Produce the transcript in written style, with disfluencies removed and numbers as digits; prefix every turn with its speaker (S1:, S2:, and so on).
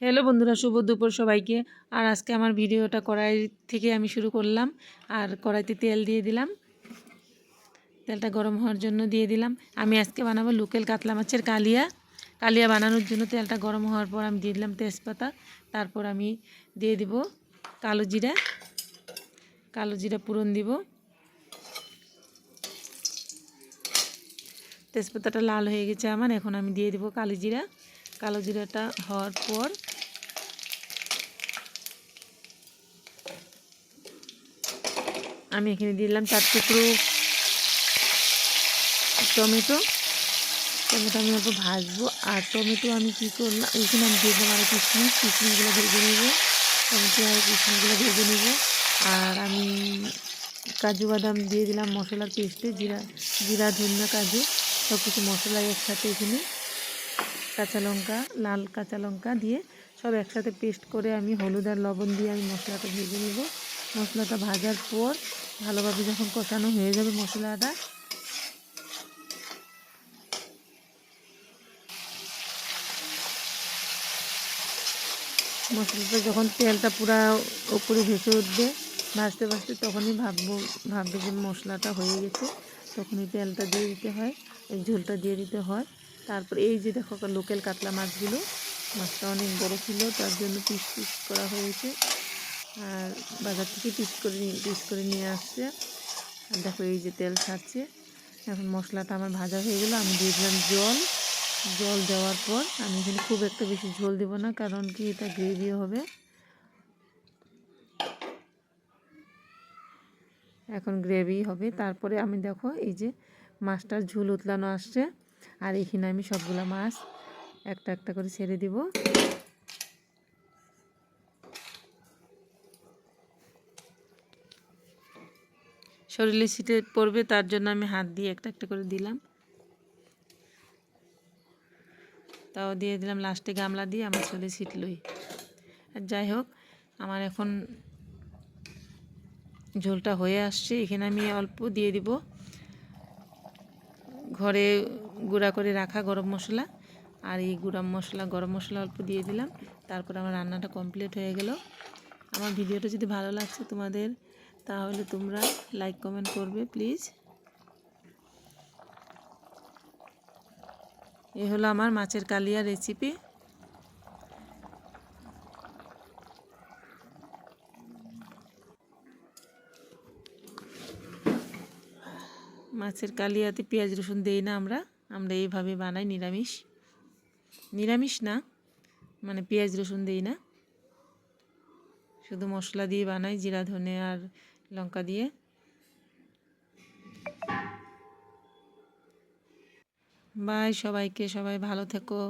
S1: Hello বন্ধুরা, শুভ দুপুর সবাইকে। আর আজকে আমার ভিডিওটা কড়াই থেকে আমি শুরু করলাম। আর কড়াইতে তেল দিয়ে দিলাম, তেলটা গরম হওয়ার জন্য দিয়ে দিলাম। আমি আজকে বানাবো লোকাল কাতলা মাছের কালিয়া। কালিয়া বানানোর জন্য তেলটা গরম হওয়ার পর আমি দিয়ে দিলাম তেজপাতা। তারপর আমি দিয়ে দিব কালো জিরা, কালো জিরা ফোড়ন দিব। তেজপাতাটা লাল হয়ে গেছে আমার, এখন আমি দিয়ে দিব কালো জিরা। কালো জিরাটা হওয়ার পর আমি এখানে দিলাম 4 টুকরো টমেটো। টমেটো আমি অল্প ভাজবো। আর টমেটো আমি কী করলাম, এখানে আমি দিয়ে দিলাম আরও কিশমিশগুলো ভেজে নেব। টমেটো আর কিশমিশগুলো ভেজে নেব। আর আমি কাজু বাদাম দিয়ে দিলাম মশলার পেস্টে, জিরা ধনিয়া কাজু সব কিছু মশলা একসাথে এখানে কাঁচা লঙ্কা, লাল কাঁচা লঙ্কা দিয়ে সব একসাথে পেস্ট করে আমি হলুদ আর লবণ দিয়ে আমি মশলাটা ভেজে নেব। মশলাটা ভাজার পর ভালোভাবে যখন কষানো হয়ে যাবে মশলাটা, মশলাটা যখন তেলটা পুরা উপরে ভেসে উঠবে ভাজতে ভাজতে, তখনই ভাববে যে মশলাটা হয়ে গেছে। তখনই তেলটা দিয়ে দিতে হয়, ঝোলটা দিয়ে দিতে হয়। তারপর এই যে দেখো লোকাল কাতলা মাছগুলো, মাছটা অনেক বড় ছিল, তার জন্য পিস পিস করা হয়েছে। আর বাজার থেকে পিস করে নিয়ে আসছে। আর দেখো এই যে তেল ছাড়ছে। এখন মশলাটা আমার ভাজা হয়ে গেল। আমি দিয়ে দিলাম জল দেওয়ার পর আমি এখানে খুব একটা বেশি ঝোল দেবো না, কারণ কি এটা গ্রেভি হবে। এখন গ্রেভি হবে। তারপরে আমি দেখো এই যে মাছটার ঝোল উতলানো আসছে। আর এখানে আমি সবগুলো মাছ একটা একটা করে ছেড়ে দিব। শরীরে ছিটে পড়বে, তার জন্য আমি হাত দিয়ে একটা একটা করে দিলাম। তাও দিয়ে দিলাম লাস্টে গামলা দিয়ে, আমার শরীরে ছিটলই। আর যাই হোক, আমার এখন ঝোলটা হয়ে আসছে। এখানে আমি অল্প দিয়ে দিব ঘরে গুঁড়া করে রাখা গরম মশলা। আর এই গরম মশলা অল্প দিয়ে দিলাম। তারপর আমার রান্নাটা কমপ্লিট হয়ে গেল। আমার ভিডিওটা যদি ভালো লাগছে তোমাদের, তাহলে তোমরা লাইক কমেন্ট করবে প্লিজ। এ হলো আমার মাছের কালিয়া রেসিপি। মাছের কালিয়াতে পেঁয়াজ রসুন দেই না আমরা এইভাবে বানাই। নিরামিষ না, মানে পেঁয়াজ রসুন দেই না, শুধু মশলা দিয়ে বানাই, জিরা ধনে আর লঙ্কা দিয়ে। বাই সবাইকে, সবাই ভালো থেকো।